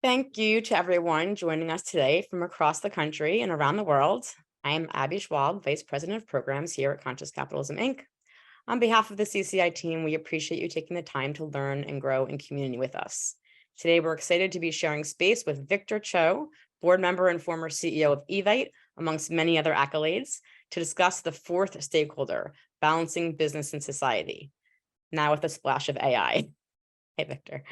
Thank you to everyone joining us today from across the country and around the world. I am Abby Schwab, Vice President of Programs here at Conscious Capitalism, Inc. On behalf of the CCI team, we appreciate you taking the time to learn and grow in community with us. Today, we're excited to be sharing space with Victor Cho, board member and former CEO of Evite, amongst many other accolades, to discuss the fourth stakeholder, balancing business and society, now with a splash of AI. Hey, Victor.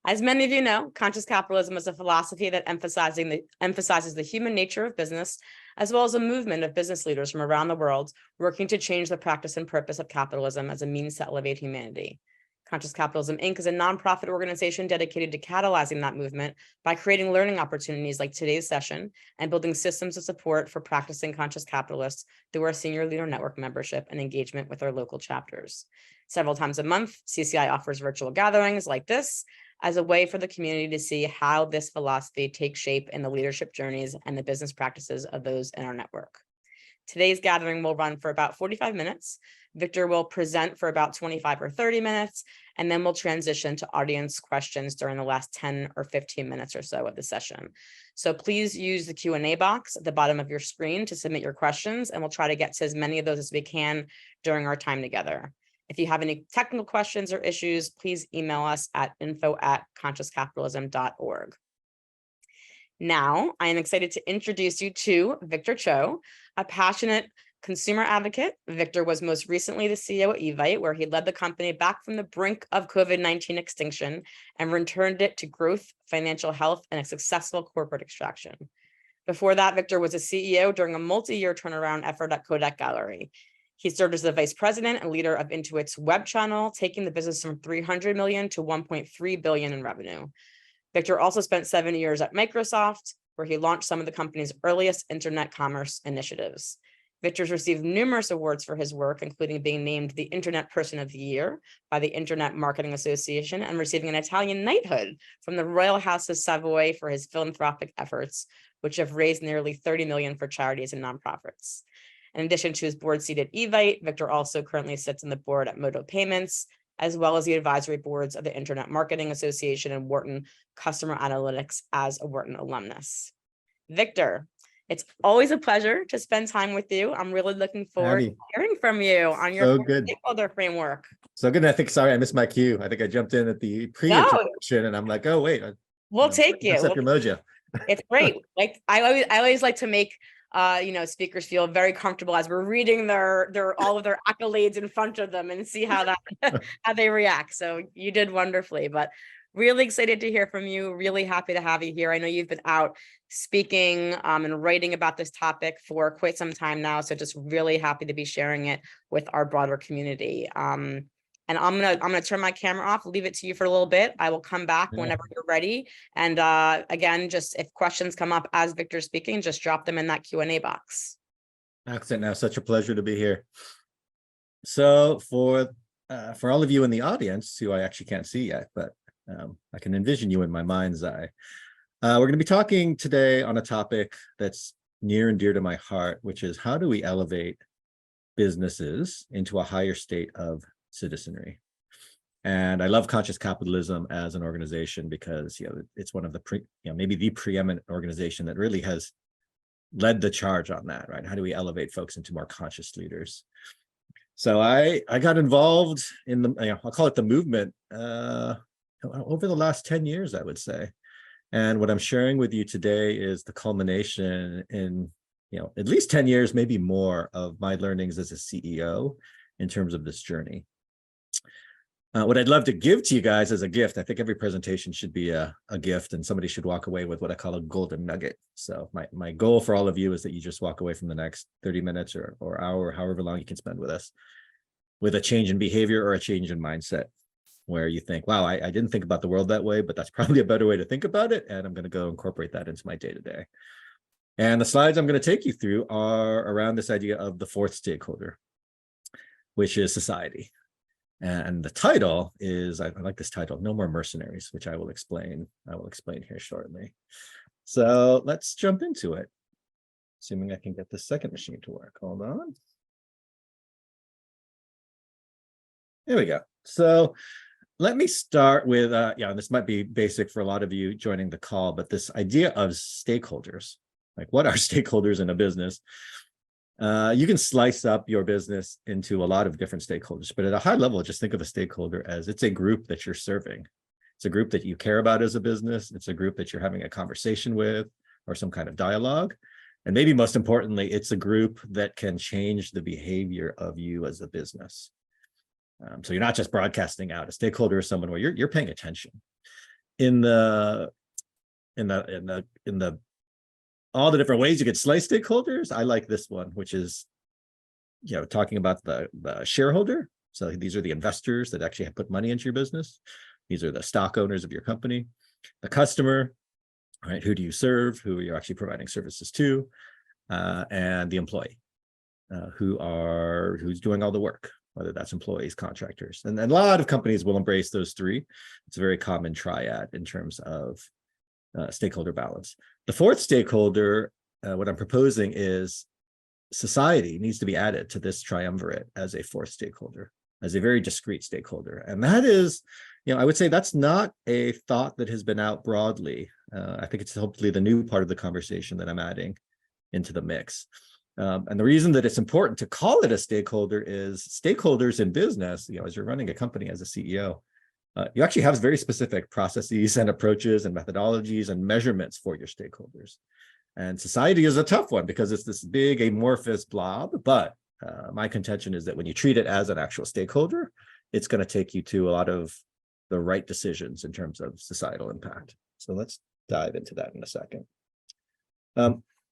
As many of you know, conscious capitalism is a philosophy that emphasizes the human nature of business, as well as a movement of business leaders from around the world working to change the practice and purpose of capitalism as a means to elevate humanity. Conscious Capitalism, Inc. is a nonprofit organization dedicated to catalyzing that movement by creating learning opportunities like today's session and building systems of support for practicing conscious capitalists through our Senior Leader Network membership and engagement with our local chapters. Several times a month, CCI offers virtual gatherings like this as a way for the community to see how this philosophy takes shape in the leadership journeys and the business practices of those in our network. Today's gathering will run for about 45 minutes. Victor will present for about 25 or 30 minutes, and then we'll transition to audience questions during the last 10 or 15 minutes or so of the session. So please use the Q&A box at the bottom of your screen to submit your questions, and we'll try to get to as many of those as we can during our time together. If you have any technical questions or issues, please email us at info@consciouscapitalism.org. Now, I am excited to introduce you to Victor Cho, a passionate consumer advocate. Victor was most recently the CEO at Evite, where he led the company back from the brink of COVID-19 extinction and returned it to growth, financial health, and a successful corporate extraction. Before that, Victor was a CEO during a multi-year turnaround effort at Kodak Gallery. He served as the vice president and leader of Intuit's web channel, taking the business from 300 million to 1.3 billion in revenue. Victor also spent 7 years at Microsoft, where he launched some of the company's earliest internet commerce initiatives. Victor's received numerous awards for his work, including being named the Internet Person of the Year by the Internet Marketing Association and receiving an Italian knighthood from the Royal House of Savoy for his philanthropic efforts, which have raised nearly 30 million for charities and nonprofits. In addition to his board seat at Evite, Victor also currently sits on the board at Modo Payments, as well as the advisory boards of the Internet Marketing Association and Wharton Customer Analytics as a Wharton alumnus. Victor, it's always a pleasure to spend time with you. I'm really looking forward to hearing from you on your stakeholder framework. So good. I think, sorry, I missed my cue. I think I jumped in at the pre-introduction and I'm like, oh, wait. We'll take you. Up your mojo. It's great. Like I always like to make speakers feel very comfortable as we're reading their all of their accolades in front of them and see how how they react. So you did wonderfully, but really excited to hear from you. Really happy to have you here. I know you've been out speaking and writing about this topic for quite some time now. So just really happy to be sharing it with our broader community. And I'm gonna turn my camera off, leave it to you for a little bit. I will come back whenever you're ready. And again, just if questions come up as Victor's speaking, just drop them in that Q&A box. Excellent. Now, such a pleasure to be here. So for all of you in the audience who I actually can't see yet, but I can envision you in my mind's eye. We're going to be talking today on a topic that's near and dear to my heart, which is how do we elevate businesses into a higher state of citizenry. And I love Conscious Capitalism as an organization because it's one of the maybe the preeminent organization that really has led the charge on that, right? How do we elevate folks into more conscious leaders? So I got involved in the I'll call it the movement over the last 10 years, I would say. And what I'm sharing with you today is the culmination in at least 10 years, maybe more, of my learnings as a CEO in terms of this journey. What I'd love to give to you guys as a gift, I think every presentation should be a gift and somebody should walk away with what I call a golden nugget. So my goal for all of you is that you just walk away from the next 30 minutes or hour, or however long you can spend with us, with a change in behavior or a change in mindset, where you think, wow, I didn't think about the world that way, but that's probably a better way to think about it. And I'm going to go incorporate that into my day-to-day. And the slides I'm going to take you through are around this idea of the fourth stakeholder, which is society. And the title is, I like this title, No More Mercenaries, which I will explain here shortly. So let's jump into it, assuming I can get the second machine to work. Hold on. Here we go. So let me start with, this might be basic for a lot of you joining the call, but this idea of stakeholders, like what are stakeholders in a business? You can slice up your business into a lot of different stakeholders, but at a high level, just think of a stakeholder as it's a group that you're serving. It's a group that you care about as a business. It's a group that you're having a conversation with or some kind of dialogue. And maybe most importantly, it's a group that can change the behavior of you as a business. So you're not just broadcasting out. A stakeholder is someone where you're paying attention. In the all the different ways you could slice stakeholders, I like this one, which is talking about the shareholder. So these are the investors that actually have put money into your business. These are the stock owners of your company. The customer, right? Who do you serve? Who are you actually providing services to? And the employee, who's doing all the work, whether that's employees, contractors. And a lot of companies will embrace those three. It's a very common triad in terms of stakeholder balance. The fourth stakeholder, what I'm proposing is society needs to be added to this triumvirate as a fourth stakeholder, as a very discrete stakeholder. And that is, I would say that's not a thought that has been out broadly. I think it's hopefully the new part of the conversation that I'm adding into the mix. And the reason that it's important to call it a stakeholder is stakeholders in business, as you're running a company as a CEO, you actually have very specific processes and approaches and methodologies and measurements for your stakeholders. And society is a tough one because it's this big amorphous blob. But my contention is that when you treat it as an actual stakeholder, it's going to take you to a lot of the right decisions in terms of societal impact. So let's dive into that in a second.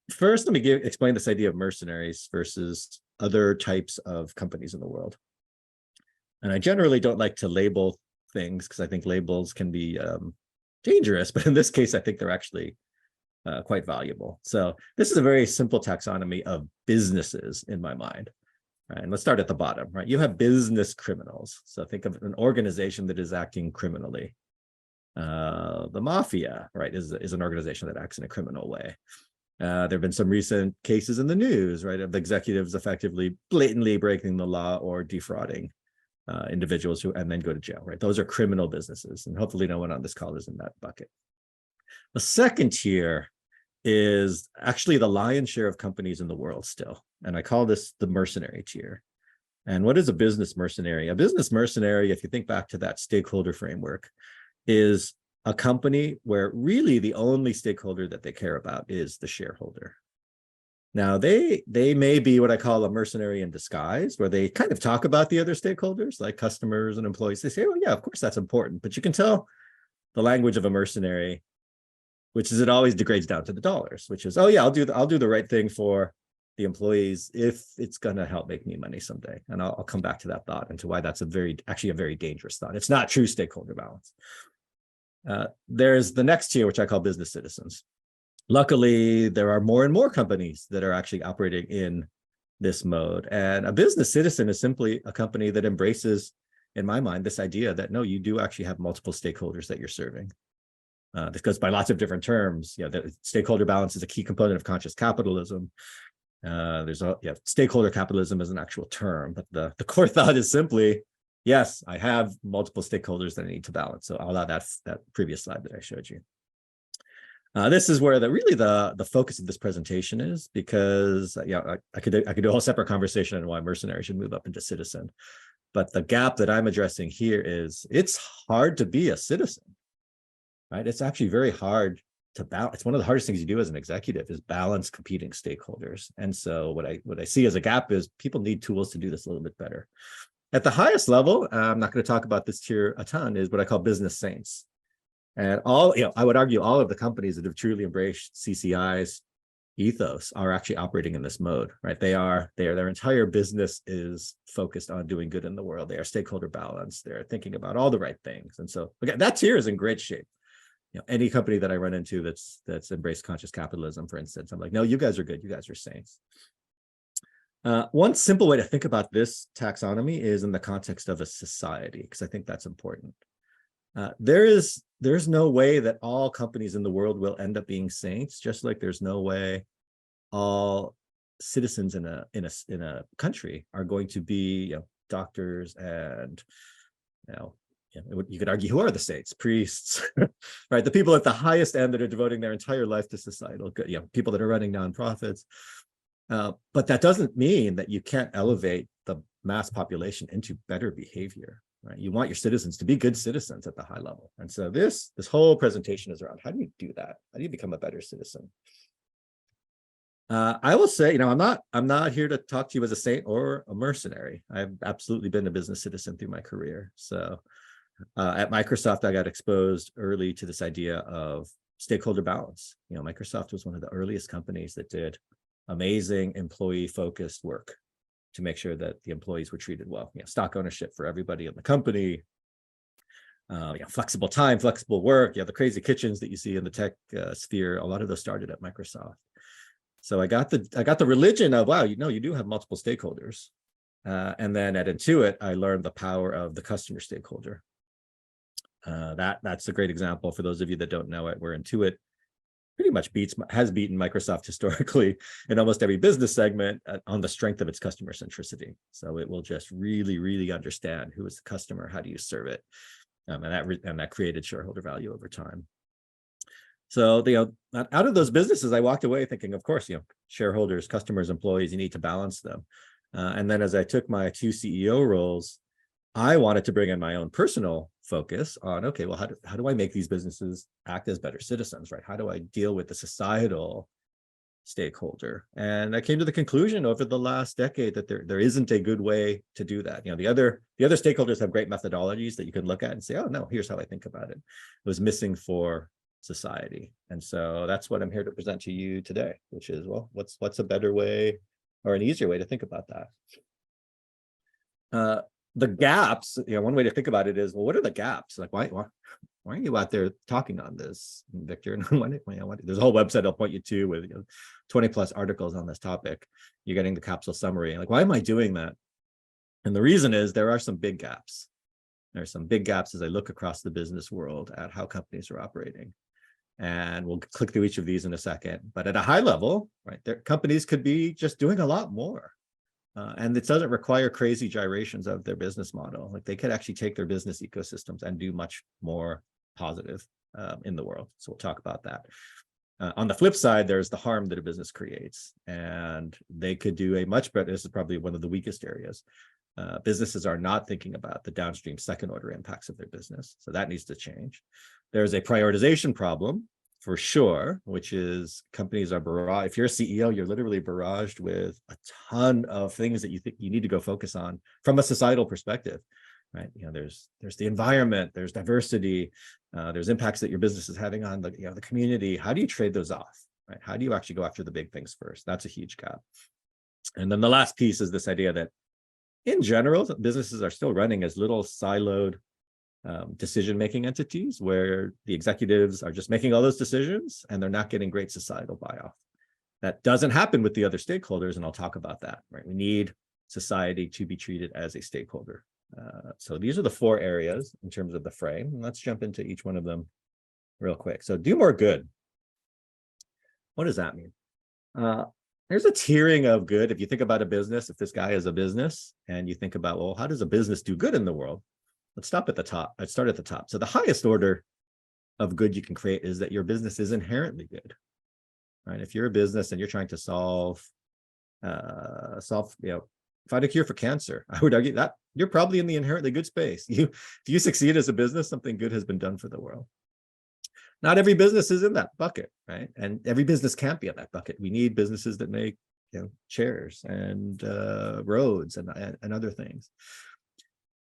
First, let me explain this idea of mercenaries versus other types of companies in the world. And I generally don't like to label things because I think labels can be dangerous, but in this case, I think they're actually quite valuable. So this is a very simple taxonomy of businesses in my mind. Right? And let's start at the bottom, right? You have business criminals. So think of an organization that is acting criminally. The mafia, right, is an organization that acts in a criminal way. There have been some recent cases in the news, right, of executives effectively blatantly breaking the law or defrauding individuals and then go to jail, right? Those are criminal businesses, and hopefully no one on this call is in that bucket. The second tier is actually the lion's share of companies in the world still, and I call this the mercenary tier. And what is a business mercenary? A business mercenary, if you think back to that stakeholder framework, is a company where really the only stakeholder that they care about is the shareholder. Now, they may be what I call a mercenary in disguise, where they kind of talk about the other stakeholders, like customers and employees. They say, oh, yeah, of course, that's important. But you can tell the language of a mercenary, which is it always degrades down to the dollars, which is, oh, yeah, I'll do the right thing for the employees if it's going to help make me money someday. And I'll come back to that thought and to why that's actually a very dangerous thought. It's not true stakeholder balance. There's the next tier, which I call business citizens. Luckily, there are more and more companies that are actually operating in this mode. And a business citizen is simply a company that embraces, in my mind, this idea that, no, you do actually have multiple stakeholders that you're serving. This goes by lots of different terms. The stakeholder balance is a key component of conscious capitalism. Stakeholder capitalism is an actual term, but the core thought is simply, yes, I have multiple stakeholders that I need to balance. So I'll allow that previous slide that I showed you. This is where the focus of this presentation is, because I could do a whole separate conversation on why mercenary should move up into citizen. But the gap that I'm addressing here is it's hard to be a citizen, right? It's actually very hard to balance. It's one of the hardest things you do as an executive is balance competing stakeholders. And so what I see as a gap is people need tools to do this a little bit better. At the highest level, I'm not going to talk about this tier a ton, is what I call business saints. And I would argue all of the companies that have truly embraced CCI's ethos are actually operating in this mode, right? Their entire business is focused on doing good in the world. They are stakeholder balanced. They're thinking about all the right things. And so again, that tier is in great shape. Any company that I run into that's embraced conscious capitalism, for instance, I'm like, no, you guys are good. You guys are saints. One simple way to think about this taxonomy is in the context of a society, because I think that's important. There's no way that all companies in the world will end up being saints, just like there's no way all citizens in a country are going to be doctors and you could argue, who are the saints? Priests, right? The people at the highest end that are devoting their entire life to societal good, people that are running nonprofits. But that doesn't mean that you can't elevate the mass population into better behavior, right? You want your citizens to be good citizens at the high level. And so this whole presentation is around, how do you do that? How do you become a better citizen? I will say, I'm not here to talk to you as a saint or a mercenary. I've absolutely been a business citizen through my career. So at Microsoft, I got exposed early to this idea of stakeholder balance. Microsoft was one of the earliest companies that did amazing employee-focused work to make sure that the employees were treated well. Stock ownership for everybody in the company, flexible time, flexible work. The crazy kitchens that you see in the tech sphere. A lot of those started at Microsoft. So I got the religion of, wow, you do have multiple stakeholders. And then at Intuit, I learned the power of the customer stakeholder. That's a great example for those of you that don't know it, where Intuit pretty much has beaten Microsoft historically in almost every business segment on the strength of its customer centricity. So it will just really, really understand who is the customer, how do you serve it, and that created shareholder value over time. So out of those businesses, I walked away thinking, of course, shareholders, customers, employees, you need to balance them. And then as I took my 2 CEO roles, I wanted to bring in my own personal focus on, okay, well, how do I make these businesses act as better citizens, right? How do I deal with the societal stakeholder? And I came to the conclusion over the last decade that there isn't a good way to do that. The other stakeholders have great methodologies that you can look at and say, oh no, here's how I think about it. It was missing for society. And so that's what I'm here to present to you today, which is, well, what's a better way or an easier way to think about that? The gaps, one way to think about it is, well, what are the gaps? Like, why are you out there talking on this, Victor? There's a whole website I'll point you to with 20 plus articles on this topic. You're getting the capsule summary. Like, why am I doing that? And the reason is there are some big gaps. There are some big gaps as I look across the business world at how companies are operating. And we'll click through each of these in a second. But at a high level, right, companies could be just doing a lot more. And it doesn't require crazy gyrations of their business model. Like, they could actually take their business ecosystems and do much more positive in the world. So we'll talk about that. On the flip side, there's the harm that a business creates, and they could do a much better. This is probably one of the weakest areas. Businesses are not thinking about the downstream second order impacts of their business. So that needs to change. There's a prioritization problem for sure, which is companies are barraged. If you're a CEO, you're literally barraged with a ton of things that you think you need to go focus on from a societal perspective, right? There's the environment, there's diversity, there's impacts that your business is having on the community. How do you trade those off, right? How do you actually go after the big things first? That's a huge gap. And then the last piece is this idea that in general, businesses are still running as little siloed decision-making entities where the executives are just making all those decisions and they're not getting great societal buy-off. That doesn't happen with the other stakeholders, and I'll talk about that, right? We need society to be treated as a stakeholder. So these are the 4 areas in terms of the frame. And let's jump into each one of them real quick. So do more good. What does that mean? There's a tiering of good. If you think about a business, if this guy is a business and you think about, well, how does a business do good in the world? Let's stop at the top. Let's start at the top. So the highest order of good you can create is that your business is inherently good, right? If you're a business and you're trying to find a cure for cancer, I would argue that you're probably in the inherently good space. If you succeed as a business, something good has been done for the world. Not every business is in that bucket, right? And every business can't be in that bucket. We need businesses that make chairs and roads and other things.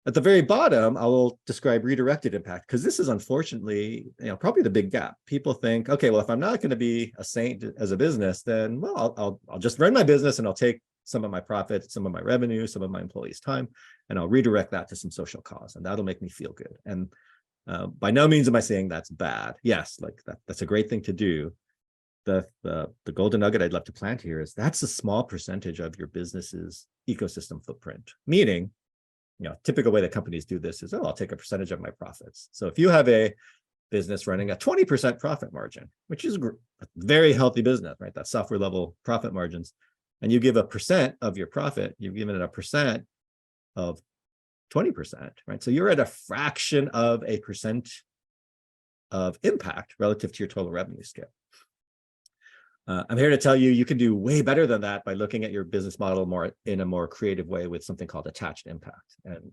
At the very bottom, I will describe redirected impact, because this is unfortunately, probably the big gap. People think, okay, well, if I'm not going to be a saint as a business, then well, I'll just run my business and I'll take some of my profits, some of my revenue, some of my employees' time, and I'll redirect that to some social cause, and that'll make me feel good. And by no means am I saying that's bad. Yes, like that's a great thing to do. The golden nugget I'd love to plant here is that's a small percentage of your business's ecosystem footprint. Meaning, typical way that companies do this is, I'll take a percentage of my profits. So if you have a business running a 20% profit margin, which is a very healthy business, right? That's software level profit margins. And you give a percent of your profit, you've given it a percent of 20%, right? So you're at a fraction of a percent of impact relative to your total revenue scale. I'm here to tell you, you can do way better than that by looking at your business model in a more creative way with something called attached impact. And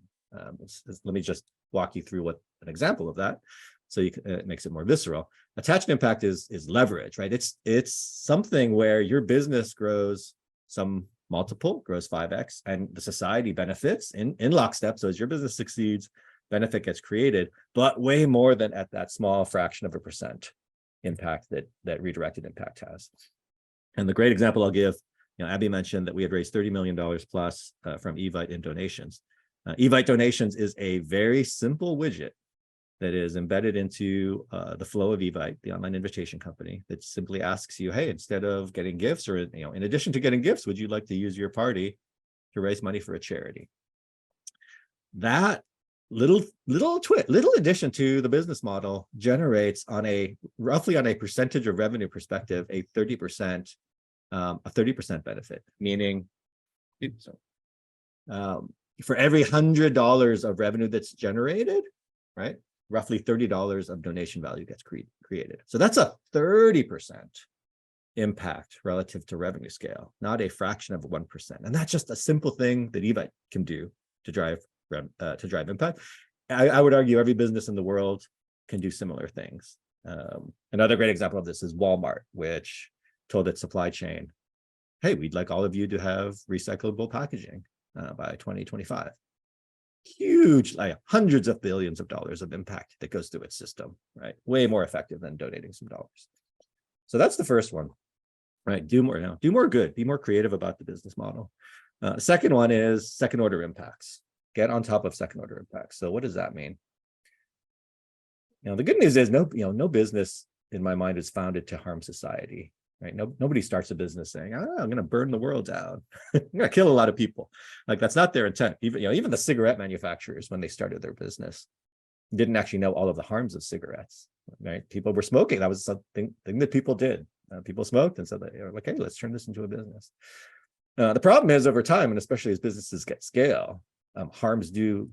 let me just walk you through an example of that, so it makes it more visceral. Attached impact is leverage, right? It's something where your business grows some multiple, grows 5x, and the society benefits in lockstep. So as your business succeeds, benefit gets created, but way more than at that small fraction of a percent impact that redirected impact has. And the great example I'll give, Abby mentioned that we had raised $30 million plus from Evite in donations. Evite donations is a very simple widget that is embedded into the flow of Evite, the online invitation company, that simply asks you, hey, instead of getting gifts, or in addition to getting gifts, would you like to use your party to raise money for a charity? That little addition to the business model generates roughly on a percentage of revenue perspective, a 30% benefit, meaning for every $100 of revenue that's generated, right, roughly $30 of donation value gets created. So that's a 30% impact relative to revenue scale, not a fraction of 1%. And that's just a simple thing that Evite can do to drive impact. I would argue every business in the world can do similar things. Another great example of this is Walmart, which told its supply chain, hey, we'd like all of you to have recyclable packaging by 2025. Huge, like hundreds of billions of dollars of impact that goes through its system, right? Way more effective than donating some dollars. So that's the first one, right? Do more good, be more creative about the business model. Second one is second order impacts. Get on top of second order impacts. So what does that mean? The good news is no business in my mind is founded to harm society, right? Nobody starts a business saying, I'm going to burn the world down. I'm going to kill a lot of people. Like, that's not their intent. Even the cigarette manufacturers, when they started their business, didn't actually know all of the harms of cigarettes, right? People were smoking. That was something that people did. People smoked, and so they were like, hey, let's turn this into a business. The problem is, over time, and especially as businesses get scale, harms do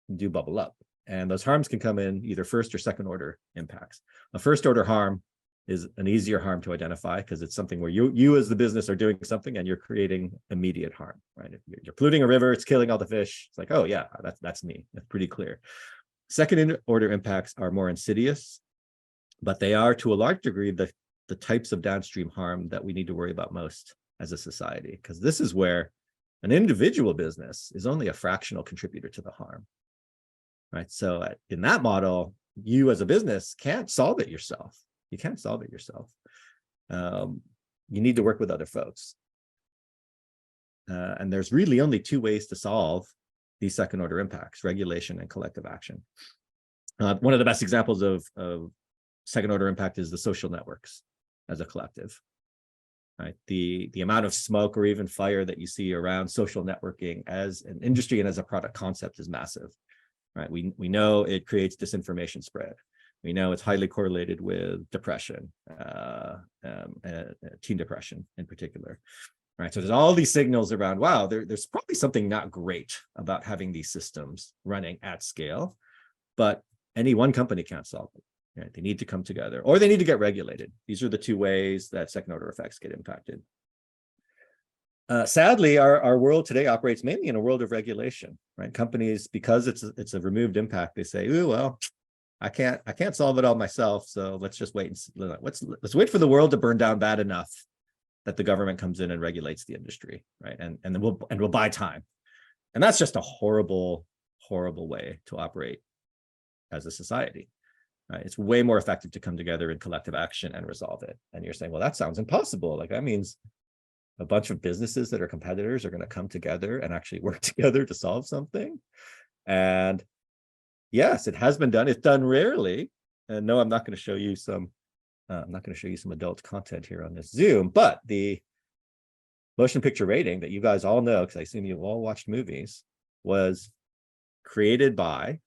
bubble up, and those harms can come in either first or second order impacts. A first order harm is an easier harm to identify because it's something where you as the business are doing something and you're creating immediate harm, right? If you're polluting a river, it's killing all the fish. It's like, oh yeah, that's me. That's pretty clear. Second order impacts are more insidious, but they are to a large degree the types of downstream harm that we need to worry about most as a society, because this is where an individual business is only a fractional contributor to the harm, right? So in that model, you as a business can't solve it yourself. You can't solve it yourself. You need to work with other folks. And there's really only two ways to solve these second order impacts: regulation and collective action. One of the best examples of second order impact is the social networks as a collective. Right? The amount of smoke or even fire that you see around social networking as an industry and as a product concept is massive. Right? We know it creates disinformation spread. We know it's highly correlated with depression, teen depression in particular. Right? So there's all these signals around, wow, there's probably something not great about having these systems running at scale, but any one company can't solve it. Right? They need to come together, or they need to get regulated. These are the two ways that second order effects get impacted. Sadly, our world today operates mainly in a world of regulation, right? Companies, because it's a removed impact, they say, "Ooh, well, I can't solve it all myself, so let's just wait and see. Let's wait for the world to burn down bad enough that the government comes in and regulates the industry, right? And then we'll buy time." And that's just a horrible way to operate as a society. Right? It's way more effective to come together in collective action and resolve it. And you're saying, well, that sounds impossible. Like, that means a bunch of businesses that are competitors are going to come together and actually work together to solve something. And yes, it has been done. It's done rarely. And no, I'm not going to show you some adult content here on this Zoom, but the motion picture rating that you guys all know, because I assume you've all watched movies, was created by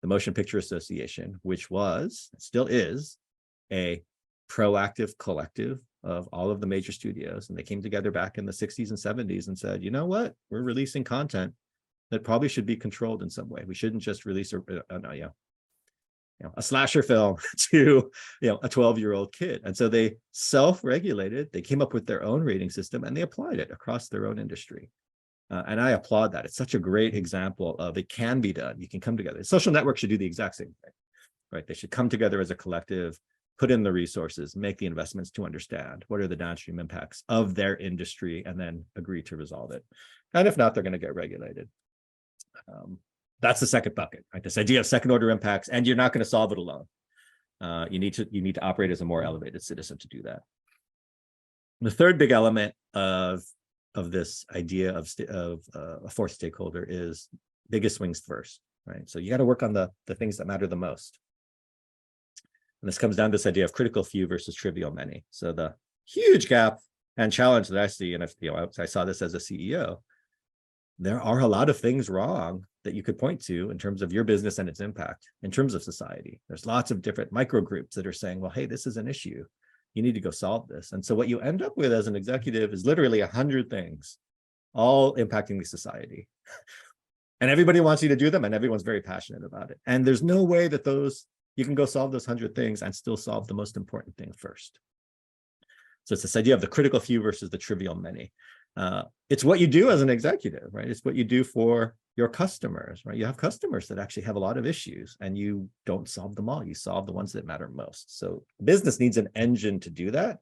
the Motion Picture Association, which still is, a proactive collective of all of the major studios. And they came together back in the 60s and 70s and said, you know what, we're releasing content that probably should be controlled in some way. We shouldn't just release a slasher film to a 12-year-old kid. And so they self-regulated, they came up with their own rating system, and they applied it across their own industry. And I applaud that. It's such a great example of it can be done. You can come together. Social networks should do the exact same thing, right? They should come together as a collective, put in the resources, make the investments to understand what are the downstream impacts of their industry, and then agree to resolve it. And if not, they're going to get regulated. That's the second bucket, right? This idea of second order impacts, and you're not going to solve it alone. You need to operate as a more elevated citizen to do that. The third big element of this idea of a fourth stakeholder is biggest swings first, right? So you got to work on the things that matter the most. And this comes down to this idea of critical few versus trivial many. So the huge gap and challenge that I see, and if I saw this as a CEO, there are a lot of things wrong that you could point to in terms of your business and its impact in terms of society. There's lots of different micro groups that are saying, well, hey, this is an issue. You need to go solve this. And so what you end up with as an executive is literally 100 things, all impacting the society. And everybody wants you to do them, and everyone's very passionate about it. And there's no way that you can go solve those 100 things and still solve the most important thing first. So it's this idea of the critical few versus the trivial many. It's what you do as an executive, right? It's what you do for your customers, right? You have customers that actually have a lot of issues, and you don't solve them all. You solve the ones that matter most. So business needs an engine to do that.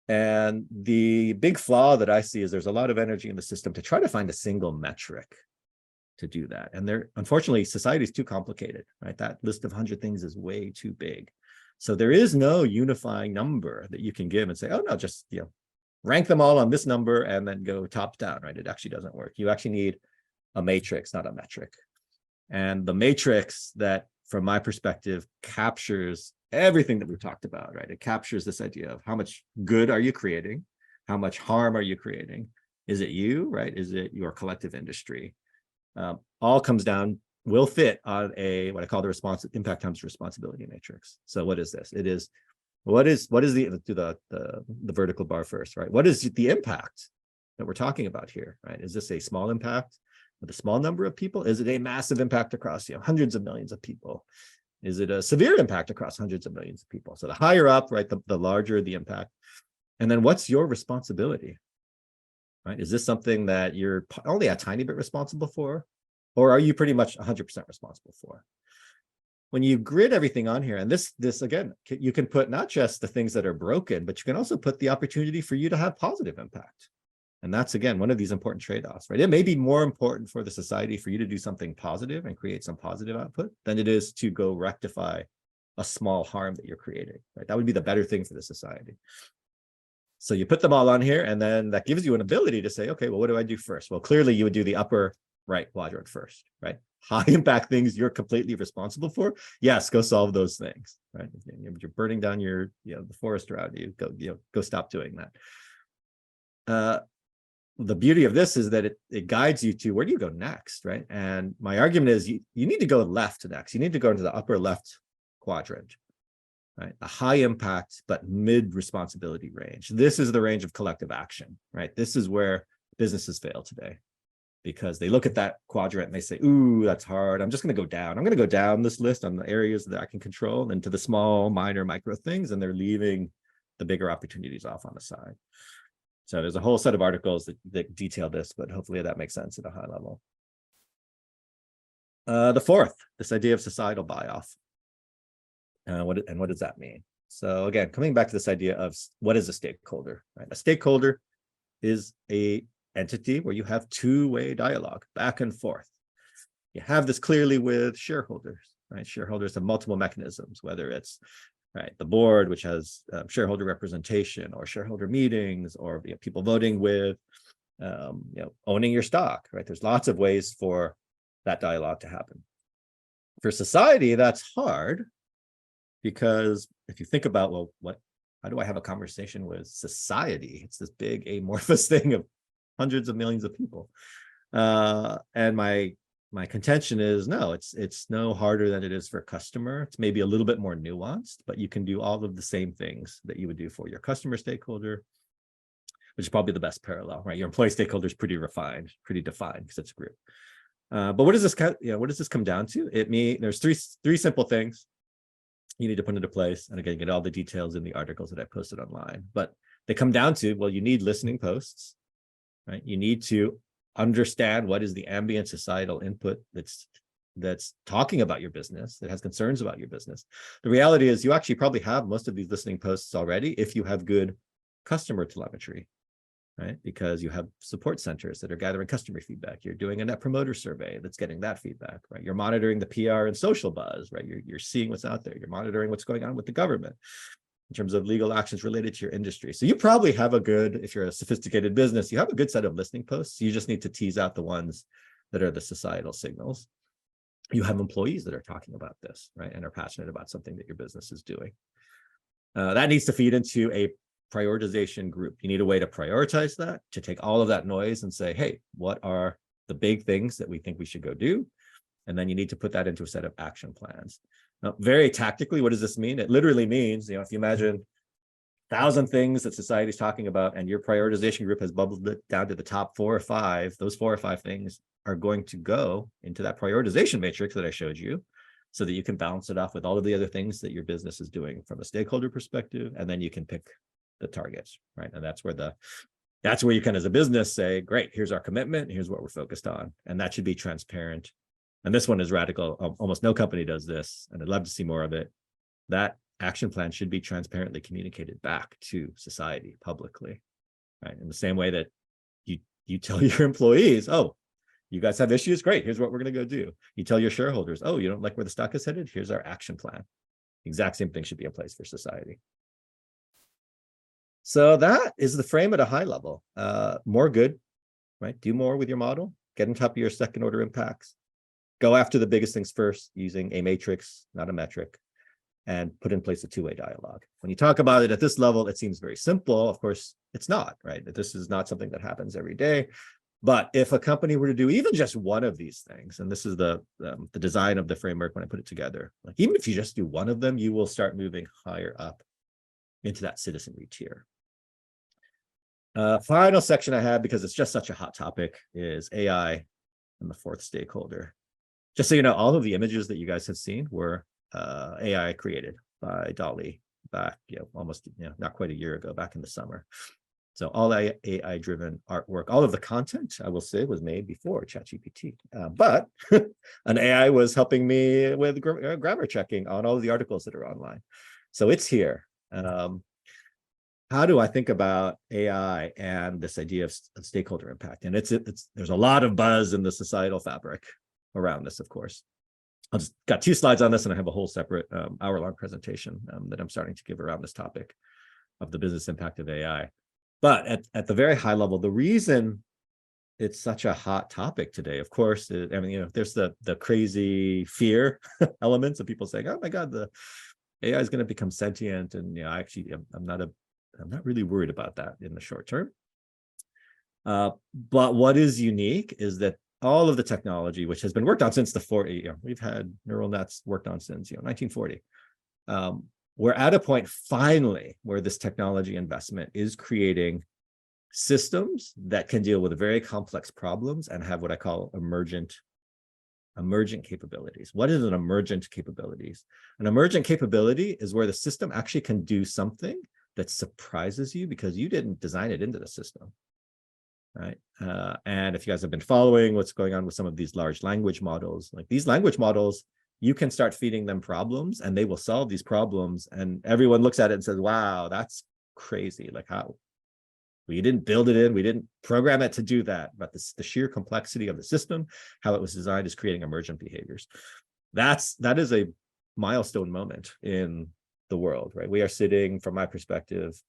And the big flaw that I see is there's a lot of energy in the system to try to find a single metric to do that. And unfortunately, society is too complicated, right? That list of 100 things is way too big. So there is no unifying number that you can give and say, oh no, just rank them all on this number and then go top down, right? It actually doesn't work. You actually need a matrix, not a metric. And the matrix that, from my perspective, captures everything that we've talked about, right? It captures this idea of how much good are you creating? How much harm are you creating? Is it you, right? Is it your collective industry? All comes down, will fit on what I call the impact times responsibility matrix. So what is this? It is, what is the vertical bar first, right? What is the impact that we're talking about here, right? Is this a small impact with a small number of people? Is it a massive impact across hundreds of millions of people? Is it a severe impact across hundreds of millions of people? So the higher up, right, the larger the impact. And then what's your responsibility, right? Is this something that you're only a tiny bit responsible for? Or are you pretty much 100% responsible for? When you grid everything on here, and this again, you can put not just the things that are broken, but you can also put the opportunity for you to have positive impact. And that's, again, one of these important trade-offs, right? It may be more important for the society for you to do something positive and create some positive output than it is to go rectify a small harm that you're creating, right? That would be the better thing for the society. So you put them all on here, and then that gives you an ability to say, okay, well, what do I do first? Well, clearly you would do the upper right quadrant first, right? High impact things you're completely responsible for. Yes, go solve those things, right? You're burning down the forest around you. Go stop doing that. The beauty of this is that it guides you to where do you go next, right? And my argument is you need to go left next. You need to go into the upper left quadrant, right? A high impact, but mid responsibility range. This is the range of collective action, right? This is where businesses fail today, because they look at that quadrant and they say, ooh, that's hard. I'm just going to go down. I'm going to go down this list on the areas that I can control and to the small, minor, micro things, and they're leaving the bigger opportunities off on the side. So there's a whole set of articles that detail this, but hopefully that makes sense at a high level. The fourth, this idea of societal buy-off. What does that mean? So again, coming back to this idea of what is a stakeholder, right? A stakeholder is a entity where you have two-way dialogue back and forth. You have this clearly with shareholders, right? Shareholders have multiple mechanisms, whether it's the board, which has shareholder representation, or shareholder meetings, or people voting with, owning your stock, right? There's lots of ways for that dialogue to happen. For society, that's hard, because if you think about, well, how do I have a conversation with society? It's this big amorphous thing of hundreds of millions of people. And my contention is, no, it's no harder than it is for a customer. It's maybe a little bit more nuanced, but you can do all of the same things that you would do for your customer stakeholder, which is probably the best parallel, right? Your employee stakeholder is pretty refined, pretty defined, because it's a group. But what does this what does this come down to? There's three simple things you need to put into place. And again, you get all the details in the articles that I posted online. But they come down to, well, you need listening posts, right? You need to understand what is the ambient societal input that's talking about your business, that has concerns about your business. The reality is you actually probably have most of these listening posts already if you have good customer telemetry, right? Because you have support centers that are gathering customer feedback. You're doing a net promoter survey that's getting that feedback, right? You're monitoring the PR and social buzz, right? You're seeing what's out there. You're monitoring what's going on with the government in terms of legal actions related to your industry. So you probably have if you're a sophisticated business, you have a good set of listening posts. You just need to tease out the ones that are the societal signals. You have employees that are talking about this, right? And are passionate about something that your business is doing. That needs to feed into a prioritization group. You need a way to prioritize that, to take all of that noise and say, hey, what are the big things that we think we should go do? And then you need to put that into a set of action plans. Now, very tactically, what does this mean? It literally means, if you imagine 1,000 things that society is talking about and your prioritization group has bubbled it down to the top 4 or 5, those 4 or 5 things are going to go into that prioritization matrix that I showed you so that you can balance it off with all of the other things that your business is doing from a stakeholder perspective. And then you can pick the targets, right? And that's where you can, as a business, say, great, here's our commitment, here's what we're focused on. And that should be transparent. And this one is radical. Almost no company does this, and I'd love to see more of it. That action plan should be transparently communicated back to society publicly, right? In the same way that you tell your employees, oh, you guys have issues? Great, here's what we're going to go do. You tell your shareholders, oh, you don't like where the stock is headed? Here's our action plan. Exact same thing should be in place for society. So that is the frame at a high level. More good, right? Do more with your model. Get on top of your second order impacts. Go after the biggest things first using a matrix, not a metric, and put in place a two-way dialogue. When you talk about it at this level, it seems very simple. Of course, it's not, right? This is not something that happens every day. But if a company were to do even just one of these things, and this is the design of the framework when I put it together, like even if you just do one of them, you will start moving higher up into that citizenry tier. Final section I have, because it's just such a hot topic, is AI and the fourth stakeholder. Just so you know, all of the images that you guys have seen were AI created by DALL-E back, almost, not quite a year ago, back in the summer. So all AI-driven artwork, all of the content, I will say, was made before ChatGPT. But an AI was helping me with grammar checking on all of the articles that are online. So it's here. How do I think about AI and this idea of stakeholder impact? And there's a lot of buzz in the societal fabric around this, of course. I've just got 2 slides on this, and I have a whole separate hour-long presentation that I'm starting to give around this topic of the business impact of AI. But at the very high level, the reason it's such a hot topic today, of course, there's the crazy fear elements of people saying, oh my God, the AI is going to become sentient. And I'm not really worried about that in the short term. But what is unique is that all of the technology, which has been worked on since the 40s, we've had neural nets worked on since 1940. We're at a point finally where this technology investment is creating systems that can deal with very complex problems and have what I call emergent capabilities. What is an emergent capabilities? An emergent capability is where the system actually can do something that surprises you because you didn't design it into the system, right? And if you guys have been following what's going on with some of these large language models, like these language models, you can start feeding them problems and they will solve these problems. And everyone looks at it and says, wow, that's crazy. Like how we didn't build it in, we didn't program it to do that. But the sheer complexity of the system, how it was designed, is creating emergent behaviors. That is a milestone moment in the world, right? We are sitting, from my perspective,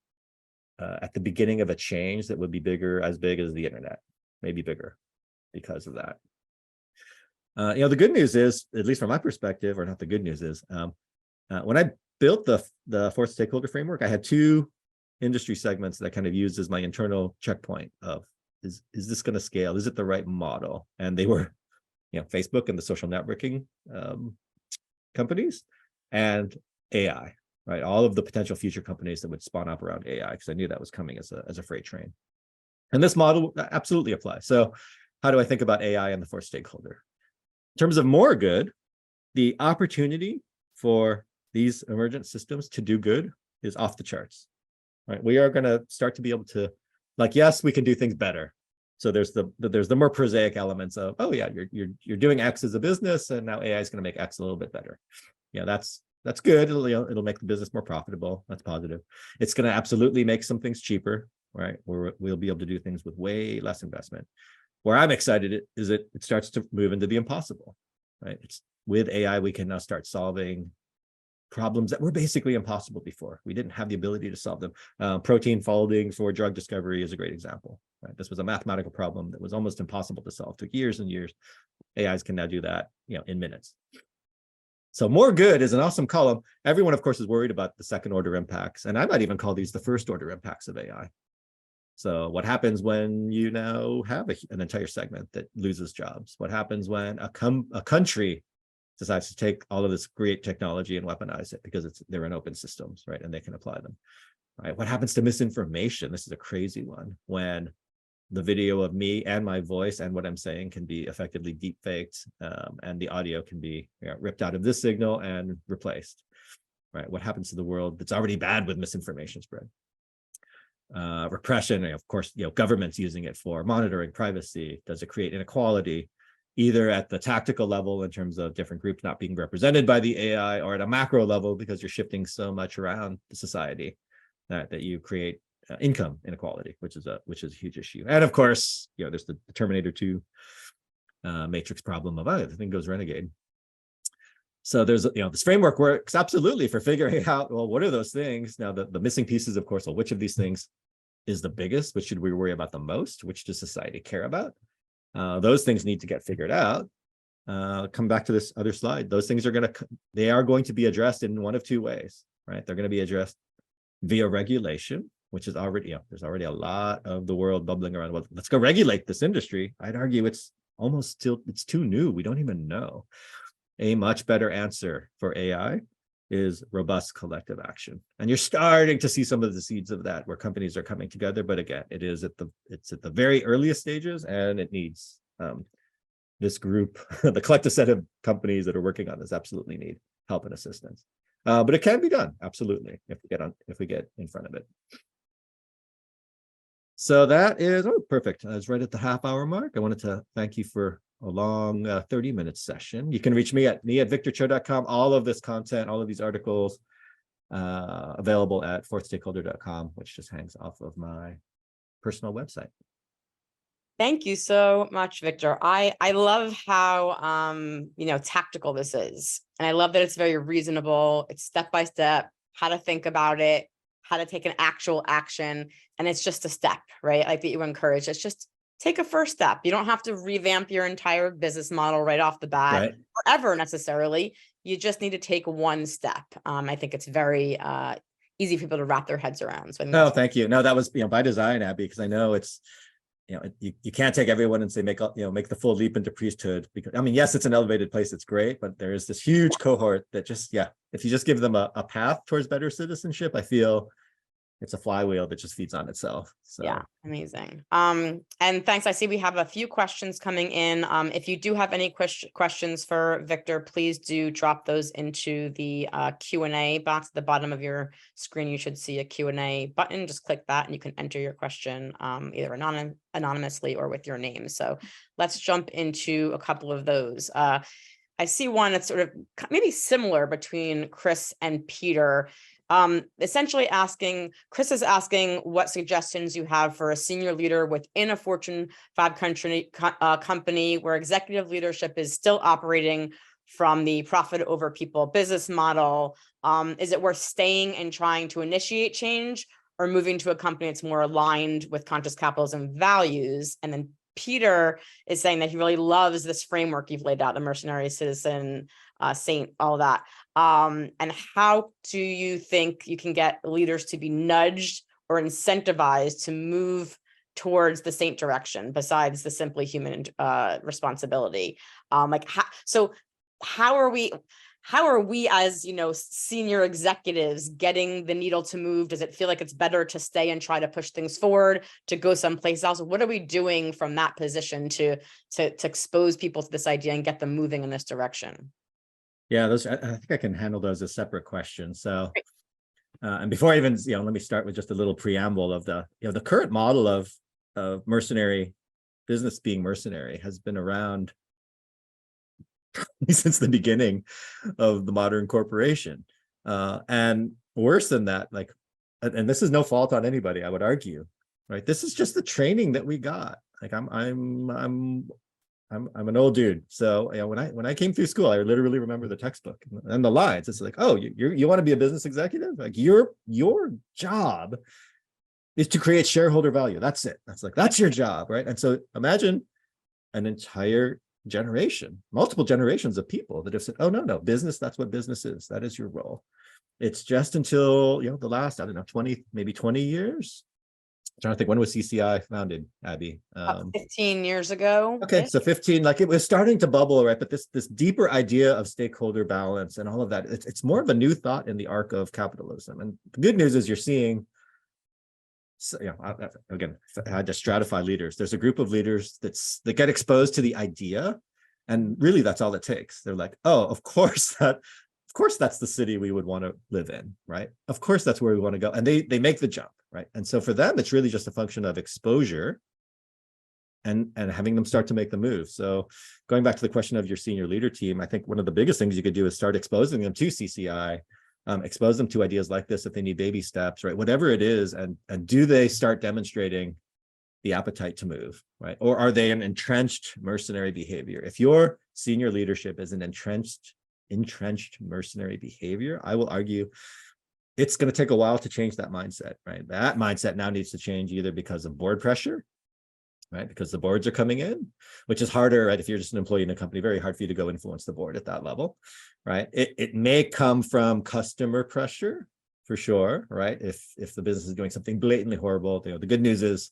at the beginning of a change that would be as big as the internet, maybe bigger because of that. The good news is, at least from my perspective, or not the good news is, when I built the fourth stakeholder framework, I had 2 industry segments that I kind of used as my internal checkpoint of, is this going to scale? Is it the right model? And they were, Facebook and the social networking companies, and AI, right? All of the potential future companies that would spawn up around AI, because I knew that was coming as a freight train. And this model absolutely applies. So how do I think about AI and the fourth stakeholder? terms of more good, the opportunity for these emergent systems to do good is off the charts, right? We are going to start to be able to, like, yes, we can do things better. So there's the more prosaic elements of, oh yeah, you're doing X as a business, and now AI is going to make X a little bit better. Yeah, that's good. It'll make the business more profitable. That's positive. It's going to absolutely make some things cheaper, right? We'll be able to do things with way less investment. Where I'm excited is it starts to move into the impossible, right? It's with AI, we can now start solving problems that were basically impossible before. We didn't have the ability to solve them. Protein folding for drug discovery is a great example, right? This was a mathematical problem that was almost impossible to solve. It took years and years. AIs can now do that, in minutes. So more good is an awesome column. Everyone, of course, is worried about the second order impacts. And I might even call these the first order impacts of AI. So what happens when you now have an entire segment that loses jobs? What happens when a country decides to take all of this great technology and weaponize it because they're in open systems, right? And they can apply them, right? What happens to misinformation? This is a crazy one. When the video of me and my voice and what I'm saying can be effectively deep faked, and the audio can be ripped out of this signal and replaced, right? What happens to the world that's already bad with misinformation spread? Repression, of course, governments using it for monitoring privacy. Does it create inequality, either at the tactical level in terms of different groups not being represented by the AI, or at a macro level because you're shifting so much around the society that you create income inequality, which is a huge issue. And of course, there's the Terminator 2 matrix problem of, the thing goes renegade. So there's, this framework works absolutely for figuring out, well, what are those things? Now, the missing pieces, of course, well, which of these things is the biggest? Which should we worry about the most? Which does society care about? Those things need to get figured out. Come back to this other slide. Those things are going to be addressed in one of two ways, right? They're going to be addressed via regulation, which is already, there's already a lot of the world bubbling around. Well, let's go regulate this industry. I'd argue it's too new. We don't even know. A much better answer for AI is robust collective action. And you're starting to see some of the seeds of that where companies are coming together. But again, it's at the very earliest stages, and it needs this group, the collective set of companies that are working on this absolutely need help and assistance. But it can be done, absolutely, if we get in front of it. So that is perfect. I was right at the half-hour mark. I wanted to thank you for a long 30-minute session. You can reach me at victorcho.com. All of this content, all of these articles, available at fourthstakeholder.com, which just hangs off of my personal website. Thank you so much, Victor. I love how tactical this is. And I love that it's very reasonable. It's step by step, how to think about it, how to take an actual action. And it's just a step, right? Like that you encourage. It's just take a first step. You don't have to revamp your entire business model right off the bat, right, or ever necessarily. You just need to take one step. I think it's very easy for people to wrap their heads around. So thank you. No, that was by design, Abby, because I know it's you can't take everyone and say make the full leap into priesthood, because yes, it's an elevated place, it's great, but there is this huge cohort that just if you just give them a path towards better citizenship, I feel it's a flywheel that just feeds on itself. So yeah, amazing. And thanks. I see we have a few questions coming in. If you do have any questions for Victor, please do drop those into the Q&A box at the bottom of your screen. You should see a Q&A button. Just click that and you can enter your question either anonymously or with your name. So let's jump into a couple of those. I see one that's sort of maybe similar between Chris and Peter. Essentially Chris is asking what suggestions you have for a senior leader within a Fortune 500 company where executive leadership is still operating from the profit over people business model. Is it worth staying and trying to initiate change, or moving to a company that's more aligned with conscious capitalism values? And then Peter is saying that he really loves this framework you've laid out, the mercenary, citizen, saint, all that. And how do you think you can get leaders to be nudged or incentivized to move towards the saint direction besides the simply human responsibility? How are we? how are we as, senior executives getting the needle to move? Does it feel like it's better to stay and try to push things forward, to go someplace else? What are we doing from that position to expose people to this idea and get them moving in this direction? Yeah, those, I think I can handle those as separate questions. So, and before I even, let me start with just a little preamble of the current model of mercenary business being mercenary has been around since the beginning of the modern corporation. And worse than that, like, and this is no fault on anybody, I would argue, right? This is just the training that we got. Like I'm an old dude, so when I came through school, I literally remember the textbook and the lines. It's like, oh, you want to be a business executive? Like your job is to create shareholder value. That's it. That's your job, right? And so imagine an entire generation, multiple generations of people that have said, oh no, business, that's what business is. That is your role. It's just until the last, I don't know, 20, maybe 20 years. I'm trying to think, when was CCI founded, Abby? 15 years ago. Okay, so 15, like it was starting to bubble, right? But this deeper idea of stakeholder balance and all of that, it's more of a new thought in the arc of capitalism. And the good news is you're seeing, so, again, I had to stratify leaders. There's a group of leaders that get exposed to the idea, and really that's all it takes. They're like, oh, of course that's the city we would want to live in, right? Of course that's where we want to go, and they make the jump, right? And so for them, it's really just a function of exposure and having them start to make the move. So going back to the question of your senior leader team, I think one of the biggest things you could do is start exposing them to CCI. Expose them to ideas like this if they need baby steps, right? Whatever it is, and do they start demonstrating the appetite to move, right? Or are they an entrenched mercenary behavior? If your senior leadership is an entrenched mercenary behavior, I will argue it's going to take a while to change that mindset, right? That mindset now needs to change either because of board pressure, right? Because the boards are coming in, which is harder, right? If you're just an employee in a company, very hard for you to go influence the board at that level, right? It may come from customer pressure, for sure, right? If the business is doing something blatantly horrible, the good news is,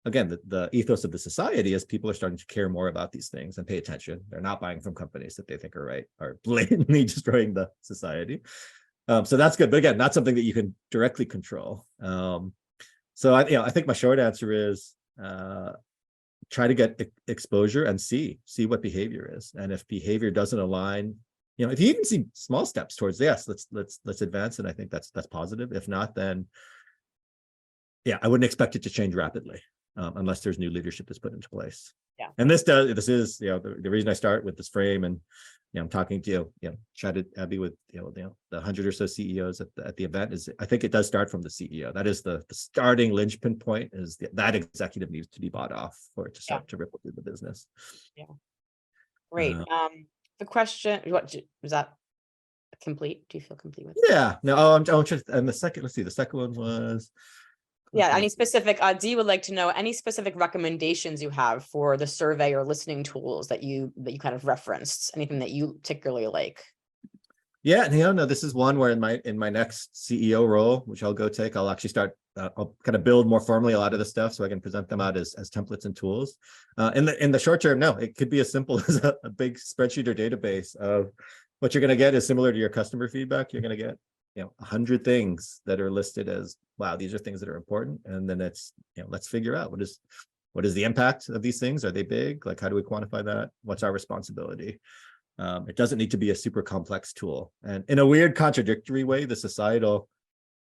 again, the ethos of the society is people are starting to care more about these things and pay attention. They're not buying from companies that they think are right, are blatantly destroying the society. So that's good, but again, not something that you can directly control. So I think my short answer is, try to get exposure and see what behavior is. And if behavior doesn't align, if you even see small steps towards, yes, let's advance. And I think that's positive. If not, then I wouldn't expect it to change rapidly unless there's new leadership that's put into place. Yeah. And this is, the reason I start with this frame, and I'm talking to chatted Abby with the 100 or so CEOs at the event, is I think it does start from the CEO. That is the starting linchpin point, is that executive needs to be bought off for it to start to ripple through the business. Yeah. Great. The question, what was that complete? Do you feel complete with it? Yeah. No, I'm just, and the second one was, any specific, Dee would like to know any specific recommendations you have for the survey or listening tools that you kind of referenced, anything that you particularly like? Yeah, no, this is one where in my next CEO role, which I'll go take, I'll actually start, I'll kind of build more formally a lot of the stuff so I can present them out as templates and tools. In the short term, no, it could be as simple as a big spreadsheet or database of what you're going to get is similar to your customer feedback. You're going to get 100 things that are listed as, wow, these are things that are important. And then it's, let's figure out what is the impact of these things? Are they big? Like, how do we quantify that? What's our responsibility? It doesn't need to be a super complex tool. And in a weird contradictory way, the societal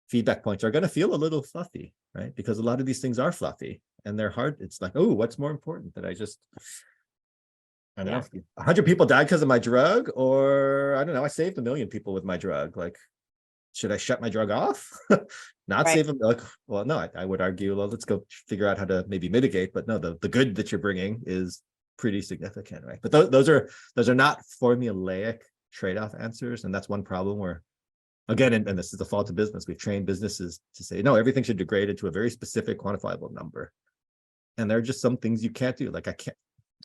feedback points are going to feel a little fluffy, right? Because a lot of these things are fluffy and they're hard. It's like, oh, what's more important that I don't know, 100 people died because of my drug, or I don't know, I saved 1 million people with my drug. Like, should I shut my drug off? Not save them? Like, well, no, I would argue, well, let's go figure out how to maybe mitigate. But no, the good that you're bringing is pretty significant, right? But those are not formulaic trade-off answers, and that's one problem where, again, and this is the fault of business, we've trained businesses to say, no, everything should degrade into a very specific quantifiable number, and there are just some things you can't do. Like, I can't.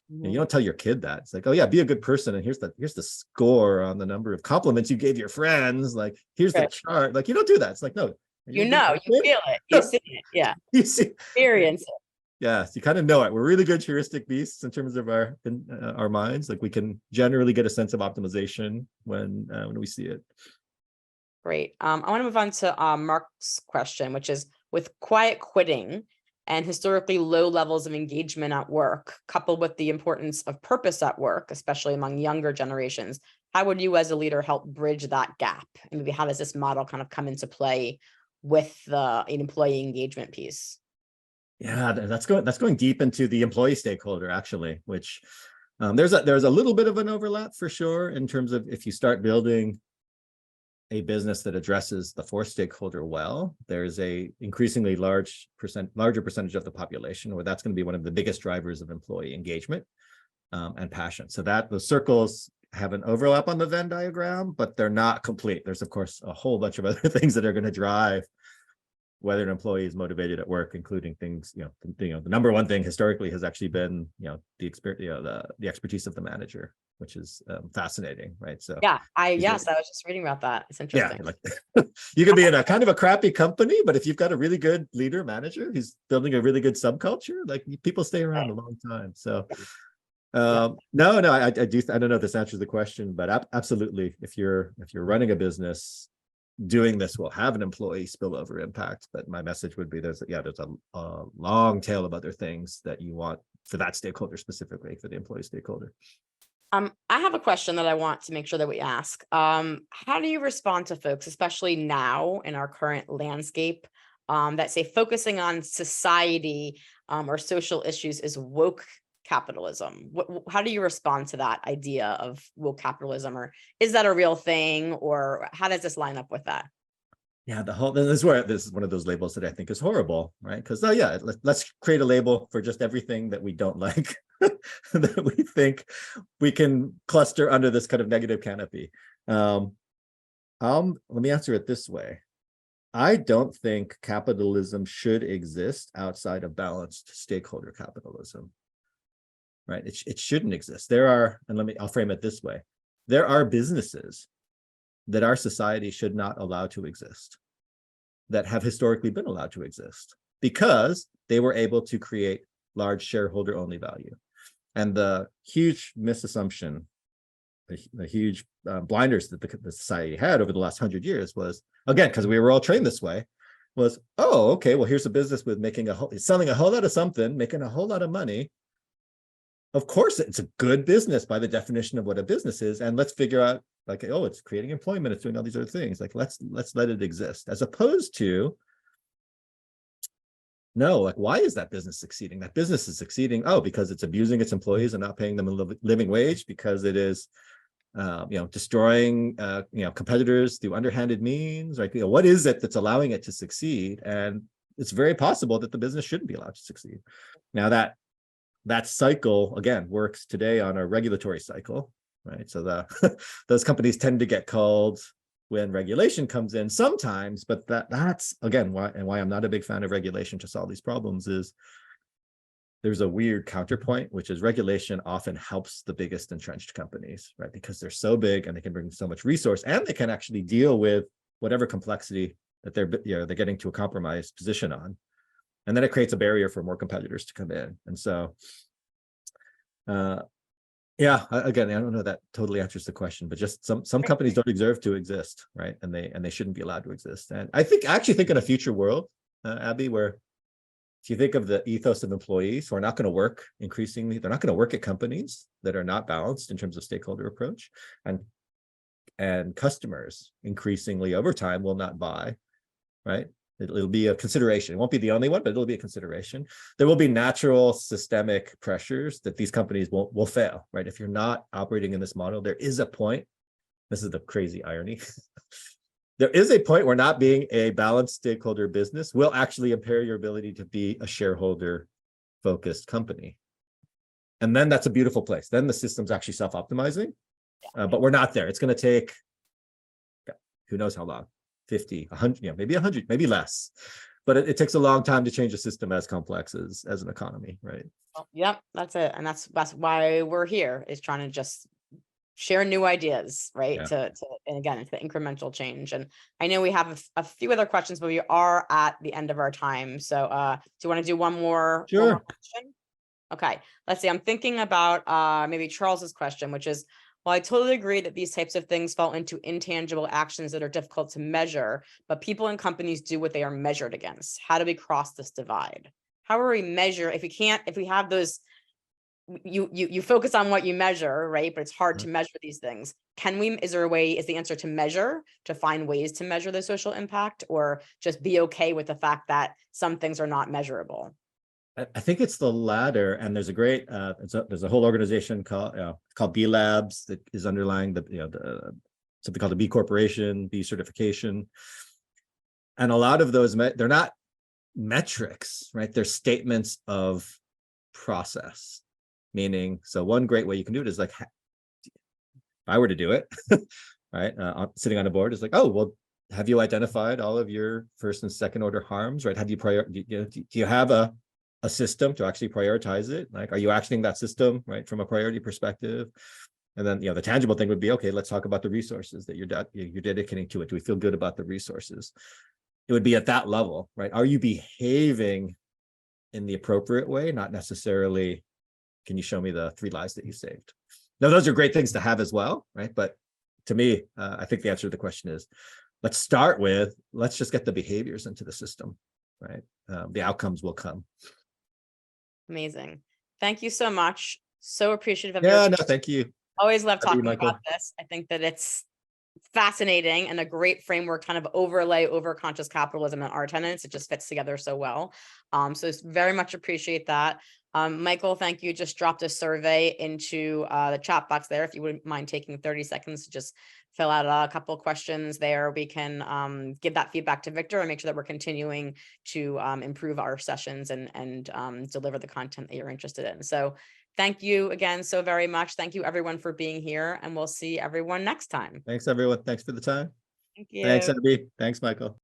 You don't tell your kid that. It's like, oh yeah, be a good person, and here's the score on the number of compliments you gave your friends. Like, here's the chart. Like, you don't do that. It's like, no, you feel it, you see it, you experience it. Yes, you kind of know it. We're really good heuristic beasts in terms of our minds. Like we can generally get a sense of optimization when we see it. Great. I want to move on to Mark's question, which is, with quiet quitting and historically low levels of engagement at work, coupled with the importance of purpose at work, especially among younger generations, how would you as a leader help bridge that gap? And maybe how does this model kind of come into play with the employee engagement piece? Yeah, that's going deep into the employee stakeholder, actually, which there's a little bit of an overlap for sure in terms of if you start building a business that addresses the fourth stakeholder well, there's a increasingly larger percentage of the population where that's going to be one of the biggest drivers of employee engagement and passion. So that those circles have an overlap on the Venn diagram, but they're not complete. There's of course a whole bunch of other things that are going to drive whether an employee is motivated at work, including things, the number one thing historically has actually been, the expertise of the manager, which is fascinating, right? So yeah, I was just reading about that. It's interesting. Yeah, like you could be in a kind of a crappy company, but if you've got a really good leader manager who's building a really good subculture, like people stay around a long time. So no, I don't know if this answers the question, but absolutely, if you're running a business, doing this will have an employee spillover impact. But my message would be there's a long tail of other things that you want for that stakeholder, specifically for the employee stakeholder. I have a question that I want to make sure that we ask. How do you respond to folks, especially now in our current landscape, that say focusing on society or social issues is woke capitalism? How do you respond to that idea of woke capitalism, or is that a real thing, or how does this line up with that? Yeah, this is one of those labels that I think is horrible, right? Because let's create a label for just everything that we don't like, that we think we can cluster under this kind of negative canopy. Let me answer it this way. I don't think capitalism should exist outside of balanced stakeholder capitalism. Right? It shouldn't exist. I'll frame it this way. There are businesses that our society should not allow to exist, that have historically been allowed to exist because they were able to create large shareholder only value. And the huge misassumption, the huge blinders that the society had over the last 100 years was, again, because we were all trained this way, was, oh, okay, well, here's a business with selling a whole lot of something, making a whole lot of money. Of course, it's a good business by the definition of what a business is. And let's figure out, like, oh, it's creating employment, it's doing all these other things. Like, let's let it exist. As opposed to, no, like, why is that business succeeding? That business is succeeding, because it's abusing its employees and not paying them a living wage, because it is, destroying, competitors through underhanded means, right? What is it that's allowing it to succeed? And it's very possible that the business shouldn't be allowed to succeed. Now that cycle, again, works today on a regulatory cycle, right? So those companies tend to get called when regulation comes in sometimes, but that's, again, why I'm not a big fan of regulation to solve these problems is there's a weird counterpoint, which is regulation often helps the biggest entrenched companies, right? Because they're so big and they can bring so much resource and they can actually deal with whatever complexity that they're getting to a compromised position on. And then it creates a barrier for more competitors to come in. And so, again, I don't know that totally answers the question, but just some companies don't deserve to exist, right? And they shouldn't be allowed to exist. And I actually think in a future world, Abby, where if you think of the ethos of employees who are not going to work increasingly, they're not going to work at companies that are not balanced in terms of stakeholder approach, and customers increasingly over time will not buy, right? It'll be a consideration. It won't be the only one, but it'll be a consideration. There will be natural systemic pressures that these companies will fail, right? If you're not operating in this model, there is a point. This is the crazy irony. There is a point where not being a balanced stakeholder business will actually impair your ability to be a shareholder-focused company. And then that's a beautiful place. Then the system's actually self-optimizing, but we're not there. It's going to take, who knows how long, 50, 100, maybe 100, maybe less. But it takes a long time to change a system as complex as an economy, right? Well, yep, that's it. And that's why we're here, is trying to just share new ideas, right? Yeah. And again, it's the incremental change. And I know we have a few other questions, but we are at the end of our time. So do you want to do one more Sure. question? Okay, let's see. I'm thinking about maybe Charles's question, which is, well, I totally agree that these types of things fall into intangible actions that are difficult to measure, but people and companies do what they are measured against. How do we cross this divide? How are we measure if we have those, you focus on what you measure, right? But it's hard to measure these things. Is the answer to measure, to find ways to measure the social impact, or just be okay with the fact that some things are not measurable? I think it's the latter, and there's a great there's a whole organization called B Labs that is underlying the something called the B Corporation, B certification, and a lot of those they're not metrics, right? They're statements of process. Meaning, so one great way you can do it is like, if I were to do it, right, sitting on a board is like, oh well, have you identified all of your first and second order harms, right? Have you do you have a system to actually prioritize it? Like, are you actioning that system, right, from a priority perspective? And then, the tangible thing would be, okay, let's talk about the resources that you're dedicating to it. Do we feel good about the resources? It would be at that level, right? Are you behaving in the appropriate way? Not necessarily, can you show me the 3 lives that you saved? Now, those are great things to have as well, right? But to me, I think the answer to the question is, let's start with, let's just get the behaviors into the system, right? The outcomes will come. Amazing. Thank you so much. So appreciative of Yeah, your no, time. thank you. Always love Love you, talking Michael. about this. I think that it's fascinating and a great framework, kind of overlay over conscious capitalism and our tenants. It just fits together so well. So it's very much appreciate that. Michael, thank you. Just dropped a survey into the chat box there. If you wouldn't mind taking 30 seconds to just fill out a couple of questions there, we can give that feedback to Victor and make sure that we're continuing to improve our sessions and deliver the content that you're interested in. So thank you again so very much. Thank you everyone for being here, and we'll see everyone next time. Thanks, everyone. Thanks for the time. Thank you. Thanks, Abby. Thanks, Michael.